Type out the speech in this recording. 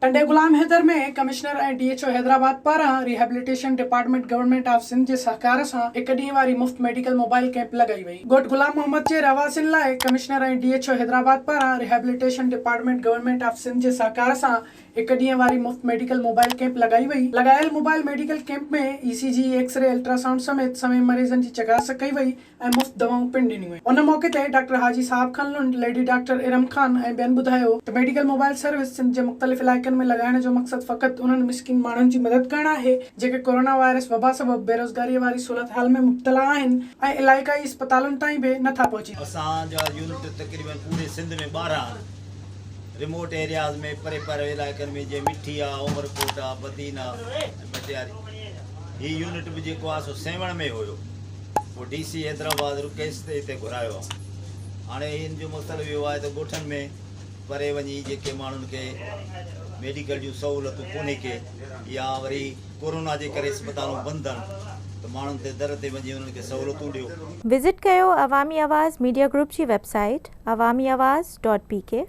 टंडे गुलाम हैदर में कमिश्नर ऐं DHO हैदराबाद पारां rehabilitation department government of Sindh जे सहकार सां हिक ॾींहं वारी मुफ़्त मेडिकल मोबाइल कैंप लगाई वई। ॻोठ गुलाम मोहम्मद जे रहवासियुनि लाइ कमिश्नर ऐं DHO हैदराबाद पारां rehabilitation department government of Sindh जे सहकार सां हिक ॾींहं वारी मुफ़्त मेडिकल मोबाइल कैंप लगाई वई। लगायल मोबाइल मेडिकल कैंप में ECG, एक्सरे, अल्ट्रासाउंड समेत समें मरीज़नि जी चकास कई वई ऐं मुफ़्त दवाऊं पिण ॾिनियूं वयूं। उन मौके ते डॉक्टर हाजी साहब खान लुंड, लेडी डॉक्टर इरम खान ऐं ॿियनि ॿुधायो त मेडिकल मोबाइल सर्विस सिंध जे मुख़्तलिफ़ इलाइक़नि में लगाइण जो मक़सद फ़क़ति उन्हनि मिस्किन माण्हुनि जी मदद करणु आहे जेके कोरोना वायरस वबा सबबि बेरोज़गारीअ वारी सूरत हाल में मुब्तला आहिनि ऐं इलाइक़ाई इस्पतालुनि ताईं बि नथा पहुची। असांजा यूनिट तक़रीबन पूरे सिंध में 12 रिमोट एरियाज़ में परे इलाइक़नि में जीअं मिठी आहे, उमरकोट आहे, बदीन आहे, मटियारी। हीउ यूनिट बि जेको आहे सो सेवण में हुयो, पोइ DC हैदराबाद रुकेश ते हिते घुरायो आहे। हाणे हिन जो मक़सदु इहो आहे त ॻोठनि में परे वञी जेके माण्हुनि खे मेडिकल जूं सहूलियतूं कोन्हे के या वरी कोरोना जे करे अस्पतालूं बंदि आहिनि त माण्हुनि ते दर ते वञी उन्हनि खे सहूलियतूं ॾियो। विज़िट कयो अवामी आवाज़ मीडिया ग्रुप जी वेबसाइट awamiawaz.pk।